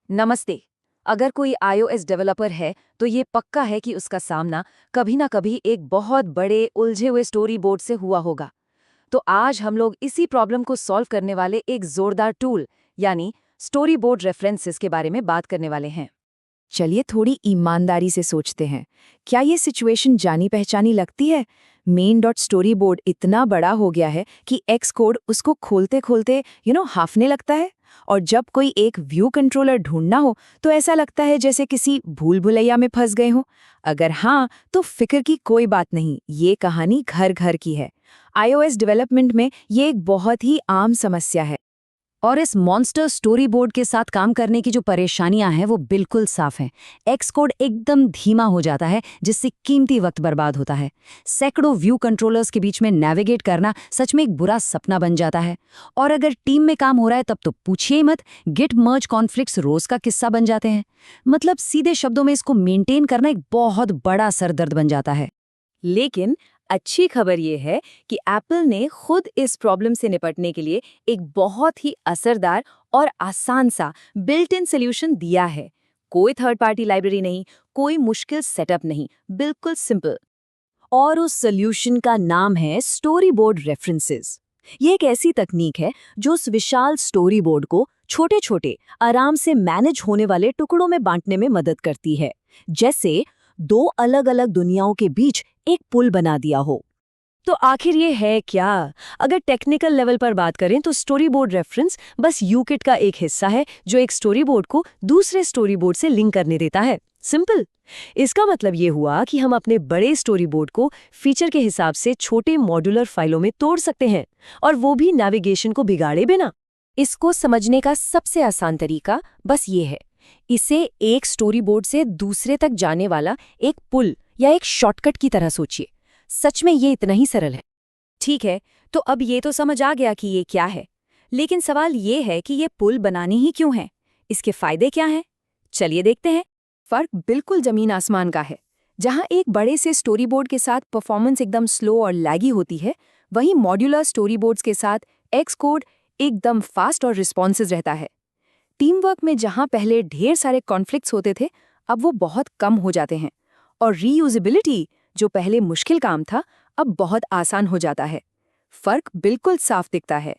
नमस्ते। अगर कोई iOS डेवलपर है तो ये पक्का है कि उसका सामना कभी ना कभी एक बहुत बड़े उलझे हुए स्टोरी बोर्ड से हुआ होगा। तो आज हम लोग इसी प्रॉब्लम को सॉल्व करने वाले एक जोरदार टूल यानी स्टोरी बोर्ड रेफरेंसेस के बारे में बात करने वाले हैं। चलिए थोड़ी ईमानदारी से सोचते हैं। क्या ये सिचुएशन जानी पहचानी लगती है? मेन डॉट स्टोरी बोर्ड इतना बड़ा हो गया है कि एक्स कोड उसको खोलते खोलते हाफने लगता है। और जब कोई एक व्यू कंट्रोलर ढूंढना हो तो ऐसा लगता है जैसे किसी भूल भुलैया में फंस गए हो। अगर हाँ, तो फिक्र की कोई बात नहीं, ये कहानी घर घर की है। iOS डेवलपमेंट में ये एक बहुत ही आम समस्या है। और इस मॉन्स्टर स्टोरी बोर्ड के साथ काम करने की जो परेशानियां हैं वो बिल्कुल साफ हैं। एक्स कोड एकदम धीमा हो जाता है जिससे कीमती वक्त बर्बाद होता है। सैकड़ों व्यू कंट्रोलर्स के बीच में नेविगेट करना सच में एक बुरा सपना बन जाता है। और अगर टीम में काम हो रहा है तब तो पूछिए मत, गिट मर्ज कॉन्फ्लिक्ट्स रोज का किस्सा बन जाते हैं। मतलब सीधे शब्दों में इसको मेंटेन करना एक बहुत बड़ा सरदर्द बन जाता है। लेकिन अच्छी खबर ये है कि एप्पल ने खुद इस प्रॉब्लम से निपटने के लिए एक बहुत ही असरदार और आसान सा बिल्ट इन सॉल्यूशन दिया है। कोई थर्ड पार्टी लाइब्रेरी नहीं, कोई मुश्किल सेटअप नहीं, बिल्कुल सिंपल। और उस सॉल्यूशन का नाम है स्टोरी बोर्ड रेफरेंसेस। ये एक ऐसी तकनीक है जो उस विशाल स्टोरी बोर्ड को छोटे छोटे आराम से मैनेज होने वाले टुकड़ों में बांटने में मदद करती है, जैसे दो अलग अलग दुनियाओं के बीच एक पुल बना दिया हो। तो आखिर ये है क्या? अगर टेक्निकल लेवल पर बात करें तो स्टोरी बोर्ड रेफरेंस बस यूकिट का एक हिस्सा है जो एक स्टोरी बोर्ड को दूसरे स्टोरी बोर्ड से लिंक करने देता है। सिंपल। इसका मतलब ये हुआ कि हम अपने बड़े स्टोरी बोर्ड को फीचर के हिसाब से छोटे मॉड्यूलर फाइलों में तोड़ सकते हैं, और वो भी नेविगेशन को बिगाड़े बिना। इसको समझने का सबसे आसान तरीका बस ये है, इसे एक स्टोरी बोर्ड से दूसरे तक जाने वाला एक पुल या एक शॉर्टकट की तरह सोचिए। सच में ये इतना ही सरल है। ठीक है, तो अब ये तो समझ आ गया कि ये क्या है, लेकिन सवाल ये है कि ये पुल बनानी ही क्यों है? इसके फायदे क्या हैं? चलिए देखते हैं। फर्क बिल्कुल जमीन आसमान का है। जहां एक बड़े से स्टोरी बोर्ड के साथ परफॉर्मेंस एकदम स्लो और लैगी होती है, वहीं मॉड्यूलर स्टोरी बोर्ड्स के साथ एक्स कोड एकदम फास्ट और रिस्पॉन्सिव रहता है। टीम वर्क में जहां पहले ढेर सारे कॉन्फ्लिक्ट्स होते थे, अब वो बहुत कम हो जाते हैं। और रीयूजेबिलिटी, जो पहले मुश्किल काम था, अब बहुत आसान हो जाता है। फर्क बिल्कुल साफ दिखता है।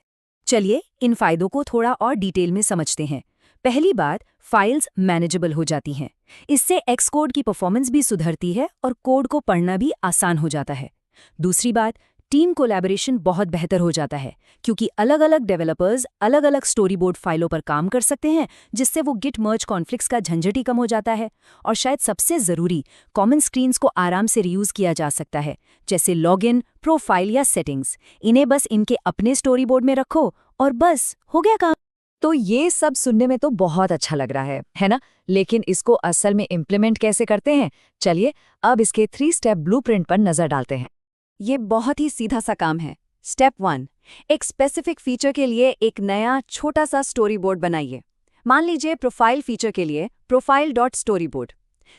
चलिए इन फायदों को थोड़ा और डिटेल में समझते हैं। पहली बात, फाइल्स मैनेजेबल हो जाती हैं। इससे एक्स कोड की परफॉर्मेंस भी सुधरती है और कोड को पढ़ना भी आसान हो जाता है। दूसरी बात, टीम कोलैबोरेशन बहुत बेहतर हो जाता है, क्योंकि अलग अलग डेवलपर्स अलग अलग स्टोरी बोर्ड फाइलों पर काम कर सकते हैं, जिससे वो गिट मर्ज कॉन्फ्लिक्ट्स का झंझट ही कम हो जाता है। और शायद सबसे ज़रूरी, कॉमन स्क्रीन्स को आराम से रीयूज़ किया जा सकता है, जैसे लॉगिन, प्रोफाइल या सेटिंग्स। इन्हें बस इनके अपने स्टोरी बोर्ड में रखो और बस हो गया काम। तो ये सब सुनने में तो बहुत अच्छा लग रहा है ना? लेकिन इसको असल में इम्प्लीमेंट कैसे करते हैं? चलिए अब इसके 3 स्टेप ब्लूप्रिंट पर नजर डालते हैं। ये बहुत ही सीधा सा काम है। स्टेप 1, एक स्पेसिफिक फीचर के लिए एक नया छोटा सा स्टोरी बोर्ड बनाइए। मान लीजिए प्रोफाइल फीचर के लिए profile dot story board.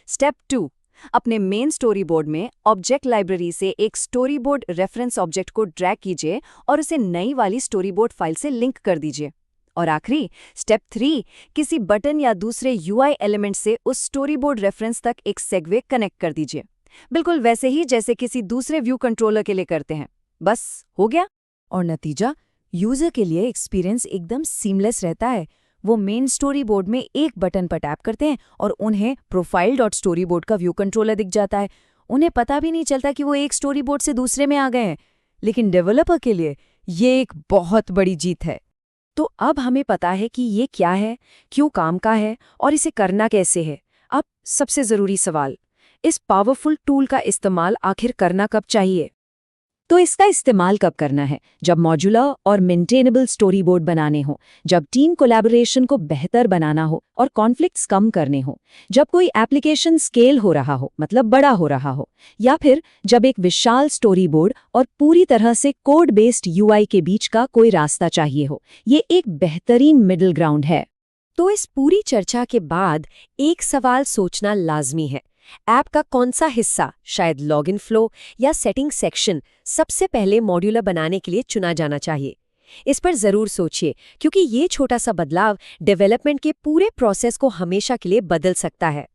Step 2, अपने मेन स्टोरी बोर्ड में ऑब्जेक्ट लाइब्रेरी से एक स्टोरी बोर्ड रेफरेंस ऑब्जेक्ट को ड्रैग कीजिए और उसे नई वाली स्टोरी बोर्ड फाइल से लिंक कर दीजिए। और आखिरी स्टेप 3, किसी बटन या दूसरे यूआई एलिमेंट से उस स्टोरी बोर्ड रेफरेंस तक एक सेगवे कनेक्ट कर दीजिए, बिल्कुल वैसे ही जैसे किसी दूसरे व्यू कंट्रोलर के लिए करते हैं। बस हो गया। और नतीजा, यूजर के लिए एक्सपीरियंस एकदम सीमलेस रहता है। वो मेन स्टोरी बोर्ड में एक बटन पर टैप करते हैं और उन्हें प्रोफाइल डॉट स्टोरी बोर्ड का व्यू कंट्रोलर दिख जाता है। उन्हें पता भी नहीं चलता कि वो एक स्टोरी बोर्ड से दूसरे में आ गए हैं। लेकिन डेवलपर के लिए ये एक बहुत बड़ी जीत है। तो अब हमें पता है कि ये क्या है, क्यों काम का है और इसे करना कैसे है। अब सबसे ज़रूरी सवाल, इस पावरफुल टूल का इस्तेमाल आखिर करना कब चाहिए? तो इसका इस्तेमाल कब करना है? जब मॉड्यूलर और मेंटेनेबल स्टोरी बोर्ड बनाने हो, जब टीम कोलैबोरेशन को बेहतर बनाना हो और कॉन्फ्लिक्ट्स कम करने हो, जब कोई एप्लीकेशन स्केल हो रहा हो, मतलब बड़ा हो रहा हो, या फिर जब एक विशाल स्टोरी बोर्ड और पूरी तरह से कोड बेस्ड यूआई के बीच का कोई रास्ता चाहिए हो। ये एक बेहतरीन मिडिल ग्राउंड है। तो इस पूरी चर्चा के बाद एक सवाल सोचना लाजमी है, ऐप का कौन सा हिस्सा, शायद लॉगिन फ्लो या सेटिंग सेक्शन, सबसे पहले मॉड्यूलर बनाने के लिए चुना जाना चाहिए? इस पर ज़रूर सोचिए, क्योंकि ये छोटा सा बदलाव डेवलपमेंट के पूरे प्रोसेस को हमेशा के लिए बदल सकता है।